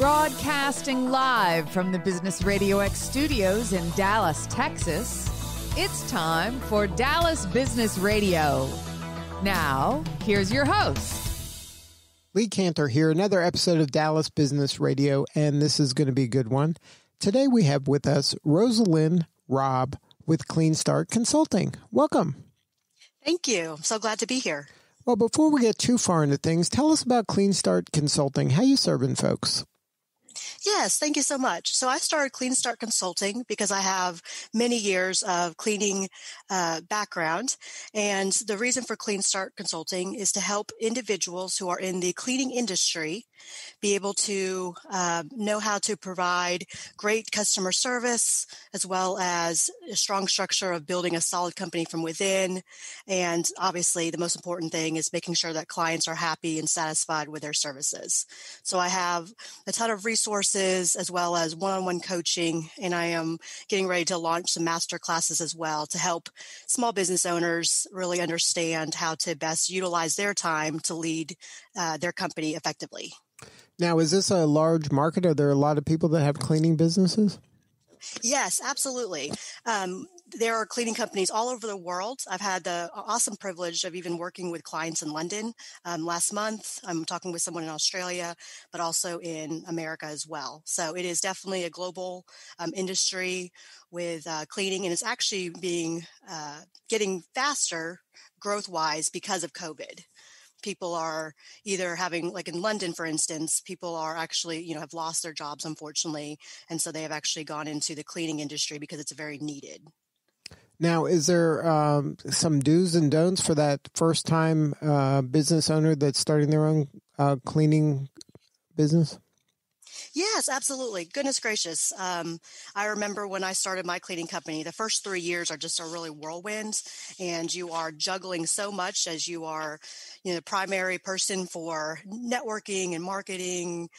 Broadcasting live from the Business RadioX studios in Dallas, Texas, it's time for Dallas Business Radio. Now, here's your host. Lee Cantor here, another episode of Dallas Business Radio, and this is going to be a good one. Today we have with us Rosalynn Robb with CleanStart Consulting. Welcome. Thank you. I'm so glad to be here. Well, before we get too far into things, tell us about CleanStart Consulting. How you serving folks? Yes, thank you so much. So I started CleanStart Consulting because I have many years of cleaning background. And the reason for CleanStart Consulting is to help individuals who are in the cleaning industry be able to know how to provide great customer service, as well as a strong structure of building a solid company from within. And obviously, the most important thing is making sure that clients are happy and satisfied with their services. So I have a ton of resources as well as one-on-one coaching, and I am getting ready to launch some master classes as well to help small business owners really understand how to best utilize their time to lead their company effectively. Now, is this a large market? Are there a lot of people that have cleaning businesses? Yes, absolutely. There are cleaning companies all over the world. I've had the awesome privilege of even working with clients in London last month. I'm talking with someone in Australia, but also in America as well. So it is definitely a global industry with cleaning, and it's actually getting faster growth-wise because of COVID. People are either having, like in London, for instance, people are actually, have lost their jobs, unfortunately. And so they have actually gone into the cleaning industry because it's very needed. Now, is there some do's and don'ts for that first-time business owner that's starting their own cleaning business? Yes, absolutely. Goodness gracious. I remember when I started my cleaning company, the first 3 years are just a really whirlwind, and you are juggling so much as you are, the primary person for networking and marketing,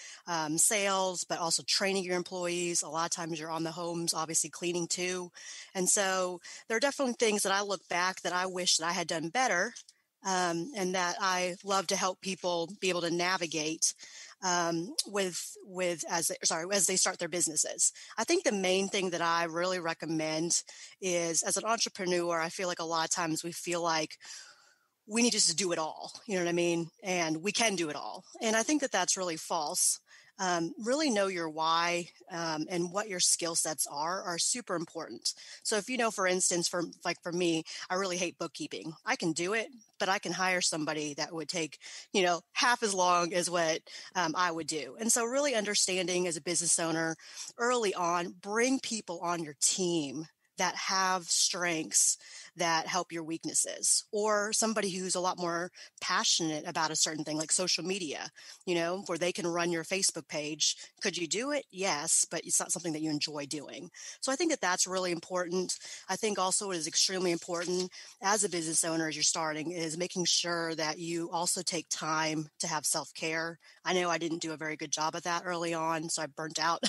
sales, but also training your employees. A lot of times you're on the homes, obviously cleaning too. And so there are definitely things that I look back that I wish that I had done better, and that I love to help people be able to navigate as they start their businesses. I think the main thing that I really recommend is, as an entrepreneur, I feel like a lot of times we feel like we need just to do it all, you know what I mean? And we can do it all. And I think that that's really false. Really know your why and what your skill sets are super important. So if for instance, for me, I really hate bookkeeping. I can do it, but I can hire somebody that would take, half as long as what I would do. And so really understanding as a business owner early on, bring people on your team that have strengths that help your weaknesses, or somebody who's a lot more passionate about a certain thing like social media, where they can run your Facebook page. Could you do it? Yes, but it's not something that you enjoy doing. So I think that that's really important. I think also it is extremely important as a business owner, as you're starting, is making sure that you also take time to have self-care. I know I didn't do a very good job of that early on, so I burnt out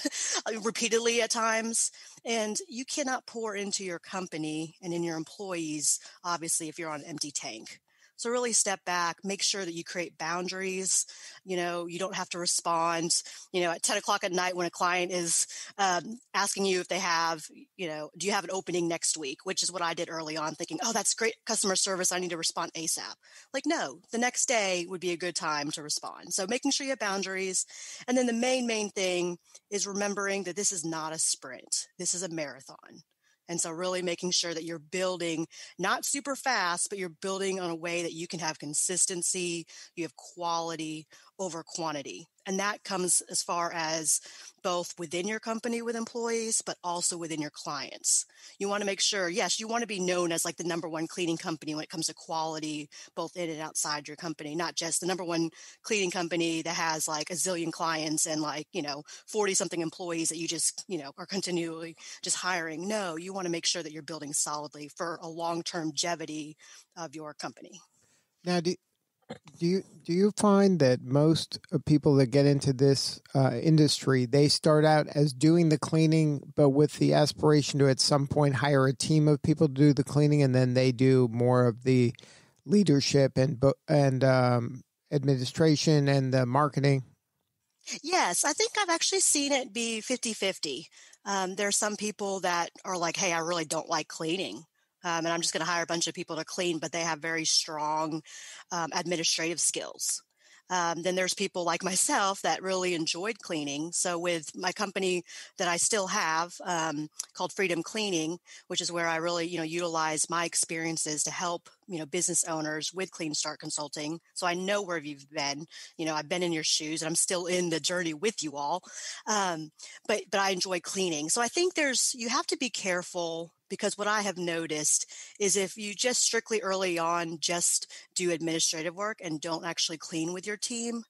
repeatedly at times. And you cannot pour into your company and in your employees, obviously, if you're on an empty tank. So really step back, make sure that you create boundaries. You don't have to respond, at 10 o'clock at night when a client is asking you if they have, do you have an opening next week? Which is what I did early on, thinking, oh, that's great customer service. I need to respond ASAP. Like, no, the next day would be a good time to respond. So making sure you have boundaries. And then the main thing is remembering that this is not a sprint. This is a marathon. And so really making sure that you're building not super fast, but you're building on a way that you can have consistency, you have quality over quantity. And that comes as far as both within your company with employees, but also within your clients. You want to make sure, yes, you want to be known as like the number one cleaning company when it comes to quality, both in and outside your company, not just the number one cleaning company that has like a zillion clients and 40 something employees that you just, are continually just hiring. No, you want to make sure that you're building solidly for a long-term longevity of your company. Now, do you find that most people that get into this industry, they start out as doing the cleaning, but with the aspiration to at some point hire a team of people to do the cleaning, and then they do more of the leadership and administration and the marketing? Yes, I think I've actually seen it be 50-50. There are some people that are like, hey, I really don't like cleaning. And I'm just going to hire a bunch of people to clean, but they have very strong administrative skills. Then there's people like myself that really enjoyed cleaning. So with my company that I still have called Freedom Cleaning, which is where I really, utilize my experiences to help, business owners with CleanStart Consulting. So I know where you've been. I've been in your shoes and I'm still in the journey with you all. But I enjoy cleaning. So I think you have to be careful, because what I have noticed is if you just strictly early on just do administrative work and don't actually clean with your team,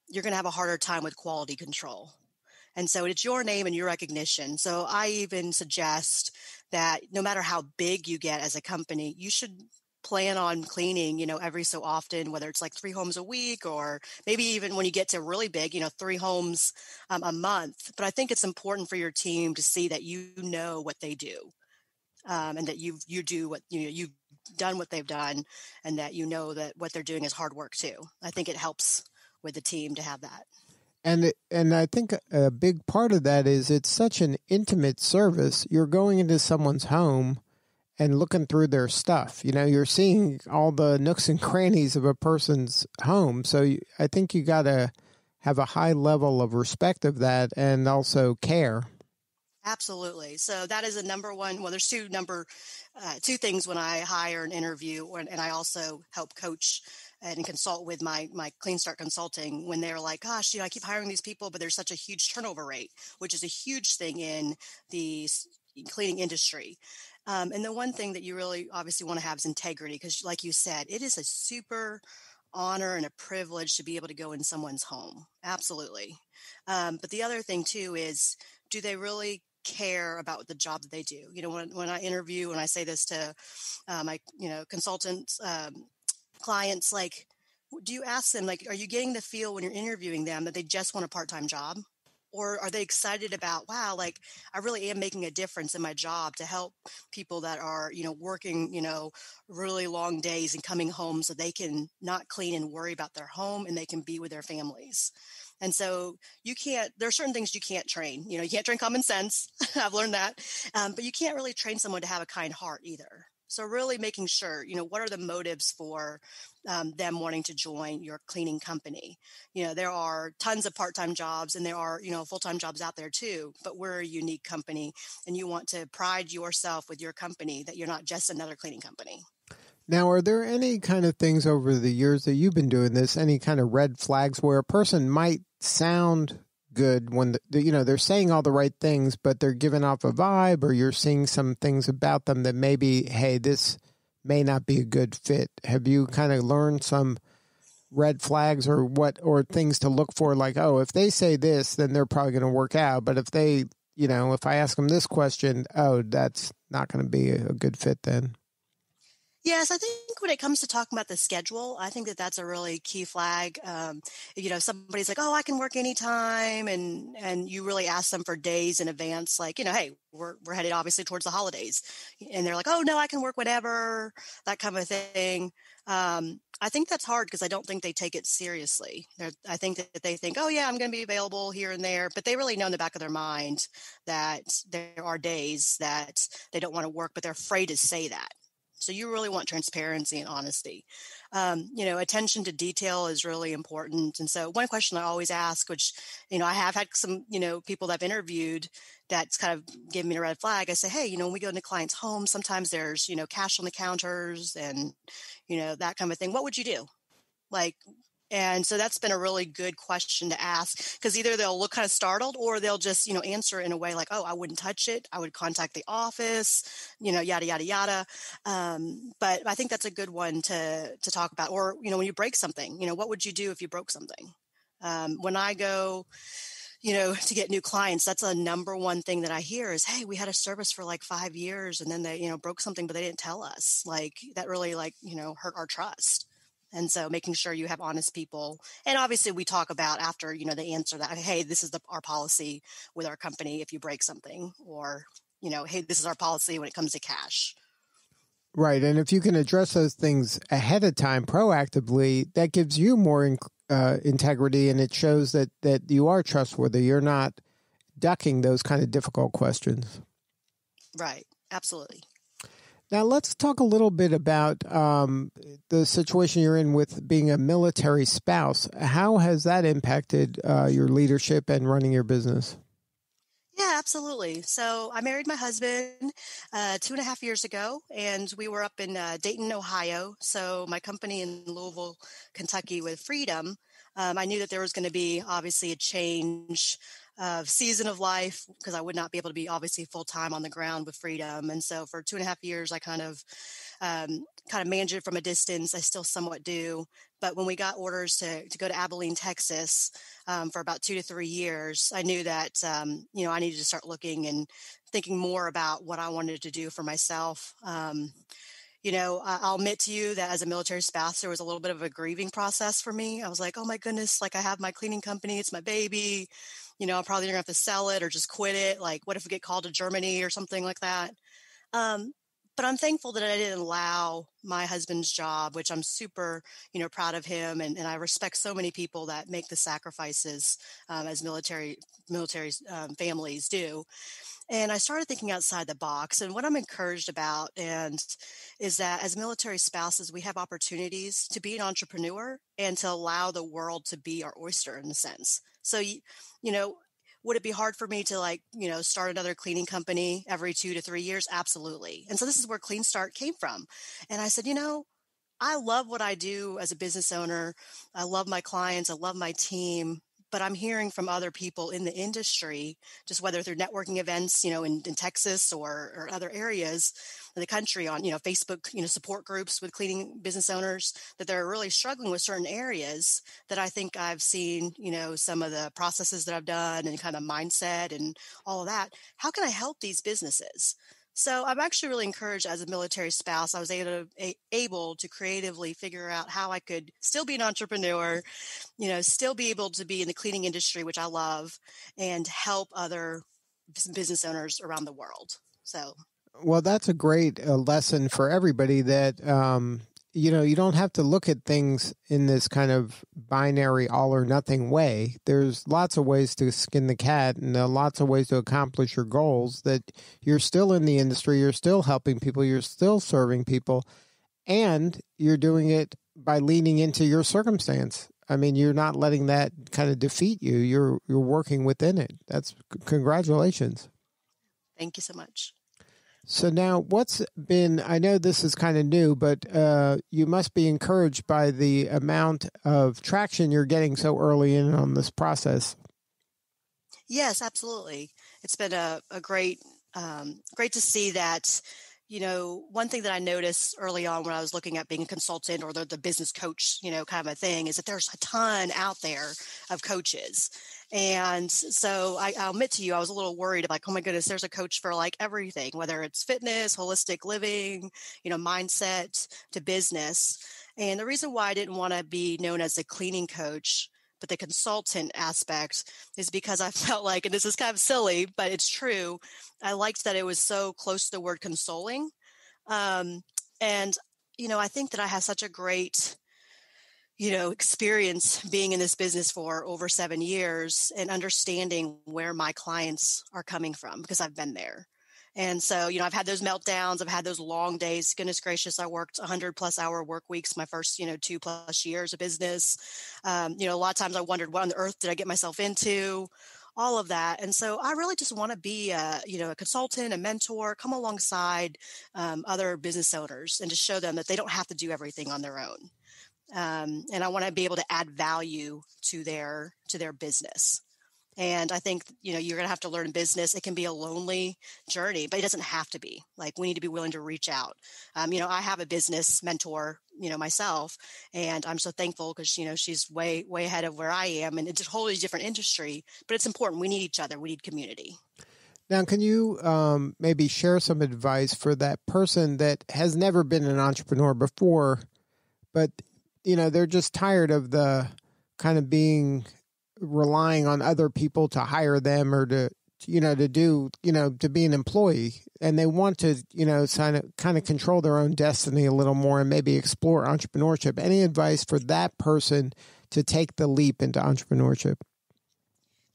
you're going to have a harder time with quality control. And so it's your name and your recognition. So I even suggest that no matter how big you get as a company, you should plan on cleaning, every so often, whether it's like 3 homes a week, or maybe even when you get to really big, 3 homes a month. But I think it's important for your team to see that you know what they do. And that you do what you've done what they've done, and that that what they're doing is hard work too. I think it helps with the team to have that. And I think a big part of that is it's such an intimate service. You're going into someone's home and looking through their stuff. You're seeing all the nooks and crannies of a person's home. So I think you got to have a high level of respect of that, and also care. Absolutely. So that is a number one. Well, there's two things when I hire and interview, and I also help coach and consult with my CleanStart Consulting, when they're like, gosh, I keep hiring these people, but there's such a huge turnover rate, which is a huge thing in the cleaning industry. And the one thing that you really obviously want to have is integrity, because like you said, it is a super honor and a privilege to be able to go in someone's home. Absolutely. But the other thing too is, do they really care about the job that they do? When I interview, and I say this to my consultants, clients, like, do you ask them, like, are you getting the feel when you're interviewing them that they just want a part-time job? Or are they excited about, wow, like, I really am making a difference in my job to help people that are, working, really long days and coming home so they can not clean and worry about their home, and they can be with their families. And so there are certain things you can't train. You can't train common sense. I've learned that. But you can't really train someone to have a kind heart either. So really making sure, what are the motives for them wanting to join your cleaning company? There are tons of part-time jobs, and there are, full-time jobs out there too, but we're a unique company, and you want to pride yourself with your company that you're not just another cleaning company. Now, are there any kind of things over the years that you've been doing this, any kind of red flags where a person might sound good when they're saying all the right things, but they're giving off a vibe, or you're seeing some things about them that maybe, hey, this may not be a good fit? Have you kind of learned some red flags or things to look for? Like, oh, if they say this, then they're probably going to work out. But if they, if I ask them this question, oh, that's not going to be a good fit then. Yes, I think when it comes to talking about the schedule, I think that that's a really key flag. Somebody's like, oh, I can work anytime. And you really ask them for days in advance, like, hey, we're headed obviously towards the holidays. And they're like, oh, no, I can work whenever, that kind of thing. I think that's hard, because I don't think they take it seriously. I think that they think, oh, yeah, I'm going to be available here and there. But they really know in the back of their mind that there are days that they don't want to work, but they're afraid to say that. So you really want transparency and honesty. Attention to detail is really important. And so one question I always ask, which, I have had some, people that I've interviewed that's kind of given me a red flag. I say, hey, when we go into clients' homes, sometimes there's, cash on the counters and, that kind of thing. What would you do? And so that's been a really good question to ask, because either they'll look kind of startled, or they'll just, answer in a way like, oh, I wouldn't touch it. I would contact the office, yada, yada, yada. But I think that's a good one to talk about. Or, when you break something, what would you do if you broke something? When I go, to get new clients, that's a number one thing that I hear is, hey, we had a service for like 5 years, and then they, broke something, but they didn't tell us. That really hurt our trust. And so making sure you have honest people. And obviously we talk about after, they answer that, hey, this is our policy with our company if you break something, or, hey, this is our policy when it comes to cash. Right. And if you can address those things ahead of time proactively, that gives you more integrity, and it shows that you are trustworthy. You're not ducking those kind of difficult questions. Right. Absolutely. Now, let's talk a little bit about the situation you're in with being a military spouse. How has that impacted your leadership and running your business? Yeah, absolutely. So I married my husband 2.5 years ago, and we were up in Dayton, Ohio. So my company in Louisville, Kentucky with Freedom, I knew that there was going to be obviously a change of season of life because I would not be able to be obviously full time on the ground with Freedom. And so for 2.5 years, I kind of manage it from a distance. I still somewhat do. But when we got orders to go to Abilene, Texas, for about 2 to 3 years, I knew that, I needed to start looking and thinking more about what I wanted to do for myself. I'll admit to you that as a military spouse, there was a little bit of a grieving process for me. I was like, oh my goodness, like I have my cleaning company. It's my baby. I'm probably going to have to sell it or just quit it. Like, what if we get called to Germany or something like that? But I'm thankful that I didn't allow my husband's job, which I'm super, proud of him. And I respect so many people that make the sacrifices as military families do. And I started thinking outside the box. And what I'm encouraged about is that as military spouses, we have opportunities to be an entrepreneur and to allow the world to be our oyster in a sense. So, would it be hard for me to start another cleaning company every 2 to 3 years? Absolutely. And so this is where CleanStart came from. And I said, I love what I do as a business owner. I love my clients. I love my team. But I'm hearing from other people in the industry, just whether through networking events, in Texas or other areas of the country on, Facebook, support groups with cleaning business owners, that they're really struggling with certain areas that I think I've seen, some of the processes that I've done and kind of mindset and all of that. How can I help these businesses? So I'm actually really encouraged as a military spouse. I was able to creatively figure out how I could still be an entrepreneur, still be able to be in the cleaning industry, which I love, and help other business owners around the world. So, well, that's a great lesson for everybody that, you don't have to look at things in this kind of binary all or nothing way. There's lots of ways to skin the cat and lots of ways to accomplish your goals, that you're still in the industry, you're still helping people, you're still serving people, and you're doing it by leaning into your circumstance. I mean, you're not letting that kind of defeat you. You're working within it. That's congratulations. Thank you so much. So now I know this is kind of new, but you must be encouraged by the amount of traction you're getting so early in on this process. Yes, absolutely. It's been a great to see that. One thing that I noticed early on when I was looking at being a consultant or the business coach, kind of a thing, is that there's a ton out there of coaches. And so I'll admit to you, I was a little worried like, oh my goodness, there's a coach for like everything, whether it's fitness, holistic living, mindset to business. And the reason why I didn't want to be known as a cleaning coach, but the consultant aspect, is because I felt like, and this is kind of silly, but it's true, I liked that it was so close to the word consoling. And, I think that I have such a great, experience being in this business for over 7 years and understanding where my clients are coming from because I've been there. And so, I've had those meltdowns. I've had those long days. Goodness gracious, I worked 100+ hour work weeks my first, 2+ years of business. A lot of times I wondered, what on earth did I get myself into? All of that. And so I really just want to be a consultant, a mentor, come alongside other business owners and just show them that they don't have to do everything on their own. And I want to be able to add value to their business. And I think, you're going to have to learn business. It can be a lonely journey, but it doesn't have to be. Like, we need to be willing to reach out. I have a business mentor, myself, and I'm so thankful because, she's way, way ahead of where I am, and it's a totally different industry, but it's important. We need each other. We need community. Now, can you maybe share some advice for that person that has never been an entrepreneur before, but, they're just tired of the kind of relying on other people to hire them or to be an employee, and they want to, kind of control their own destiny a little more and maybe explore entrepreneurship. Any advice for that person to take the leap into entrepreneurship?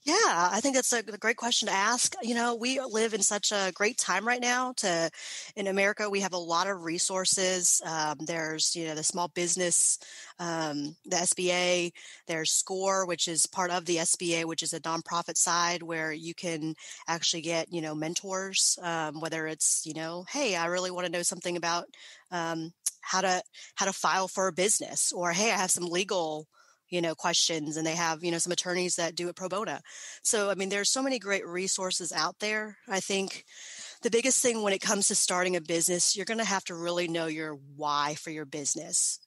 Yeah, I think that's a great question to ask. We live in such a great time right now. In America, we have a lot of resources. There's, the small business, the SBA. There's SCORE, which is part of the SBA, which is a nonprofit side where you can actually get, mentors. Whether it's, hey, I really want to know something about how to file for a business, or hey, I have some legal questions, and they have, some attorneys that do it pro bono. So, there's so many great resources out there. I think the biggest thing when it comes to starting a business, you're going to have to really know your why for your business.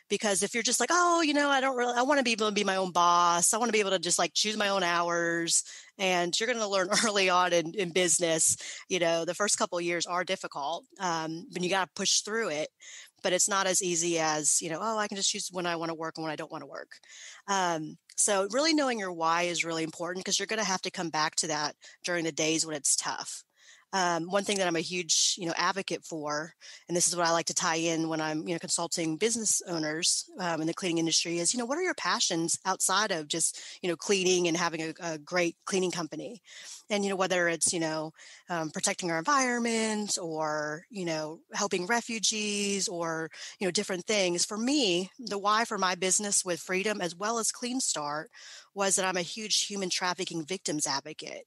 Because if you're just like, I want to be able to be my own boss. I want to be able to just like choose my own hours. And you're going to learn early on in business, the first couple of years are difficult, but you got to push through it. But it's not as easy as, I can just choose when I want to work and when I don't want to work. So really knowing your why is really important, because you're going to have to come back to that during the days when it's tough. One thing that I'm a huge, advocate for, and this is what I like to tie in when I'm, consulting business owners in the cleaning industry is, what are your passions outside of just, cleaning and having a great cleaning company? And, whether it's, protecting our environment, or, helping refugees, or, different things. For me, the why for my business with Freedom as well as CleanStart was that I'm a huge human trafficking victims advocate.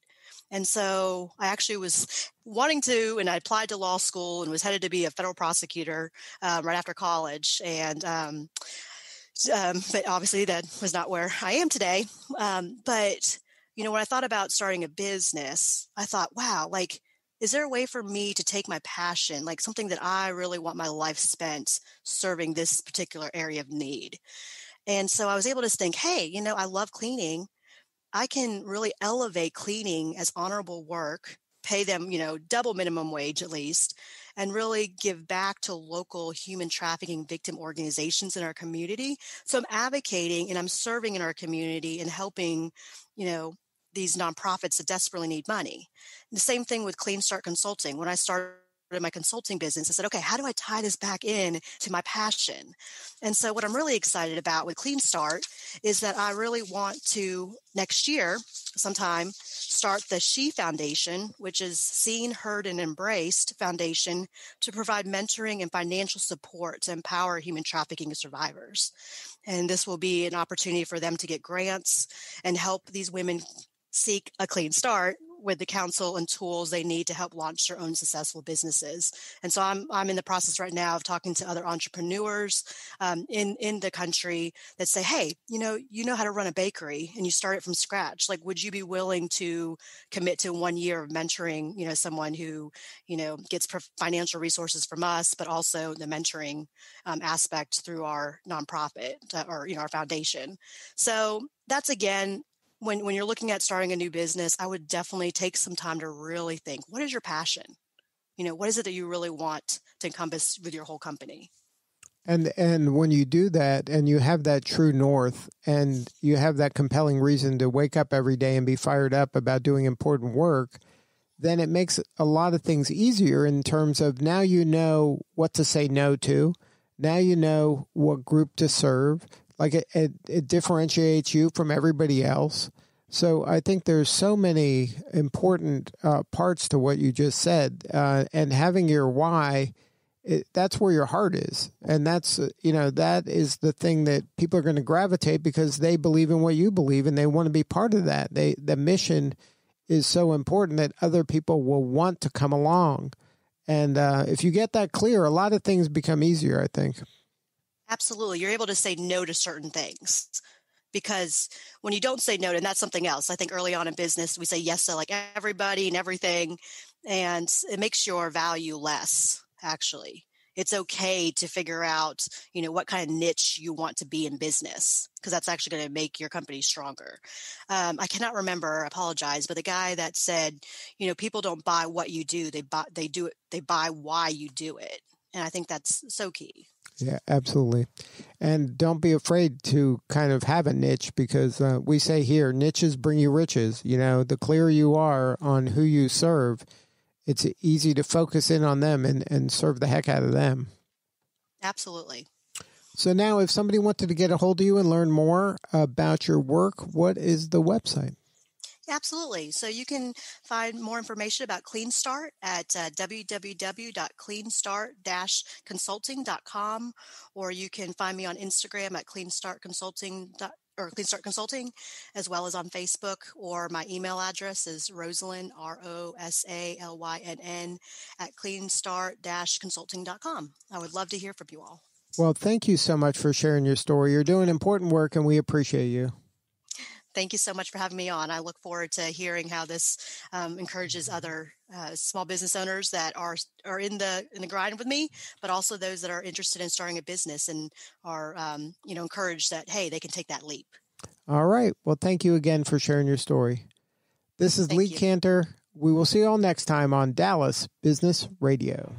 And so I actually was wanting to, and I applied to law school and was headed to be a federal prosecutor right after college. And but obviously that was not where I am today. But, when I thought about starting a business, I thought, wow, like, is there a way for me to take my passion, like something that I really want my life spent serving this particular area of need? And so I was able to think, hey, I love cleaning. I can really elevate cleaning as honorable work, pay them, double minimum wage at least, and really give back to local human trafficking victim organizations in our community. So I'm advocating and I'm serving in our community and helping, these nonprofits that desperately need money. And the same thing with CleanStart Consulting. When I started my consulting business, I said, okay, how do I tie this back in to my passion? And so what I'm really excited about with CleanStart is that I really want to next year sometime start the She Foundation, which is Seen, Heard, and Embraced Foundation, to provide mentoring and financial support to empower human trafficking survivors. And this will be an opportunity for them to get grants and help these women seek a clean start with the counsel and tools they need to help launch their own successful businesses. And so I'm in the process right now of talking to other entrepreneurs in the country that say, hey, you know how to run a bakery and you start it from scratch. Like, would you be willing to commit to 1 year of mentoring, someone who, gets financial resources from us, but also the mentoring aspect through our nonprofit or, our foundation. So that's, again, when you're looking at starting a new business, I would definitely take some time to really think, what is your passion? What is it that you really want to encompass with your whole company? And when you do that and you have that true north and you have that compelling reason to wake up every day and be fired up about doing important work, then it makes a lot of things easier in terms of now you know what to say no to. Now you know what group to serve. Like it differentiates you from everybody else. So I think there's so many important parts to what you just said. And having your why, that's where your heart is. And that's, that is the thing that people are going to gravitate because they believe in what you believe and they want to be part of that. The mission is so important that other people will want to come along. And if you get that clear, a lot of things become easier, I think. Absolutely. You're able to say no to certain things, because when you don't say no, and that's something else. I think early on in business, we say yes to like everybody and everything, and it makes your value less, actually. It's okay to figure out, what kind of niche you want to be in business, because that's actually going to make your company stronger. I cannot remember, I apologize, but the guy that said, people don't buy what you do, they buy why you do it. And I think that's so key. Yeah, absolutely. And don't be afraid to kind of have a niche, because we say here, niches bring you riches. The clearer you are on who you serve, it's easy to focus in on them and serve the heck out of them. Absolutely. So now if somebody wanted to get a hold of you and learn more about your work, what is the website? Absolutely. So you can find more information about CleanStart at www.cleanstart-consulting.com, or you can find me on Instagram at CleanStart Consulting or CleanStart Consulting, as well as on Facebook, or my email address is Rosalynn, Rosalynn, at CleanStart-consulting.com. I would love to hear from you all. Well, thank you so much for sharing your story. You're doing important work, and we appreciate you. Thank you so much for having me on. I look forward to hearing how this encourages other small business owners that are in the grind with me, but also those that are interested in starting a business and are encouraged that, hey, they can take that leap. All right. Well, thank you again for sharing your story. This is Lee Cantor. We will see you all next time on Dallas Business Radio.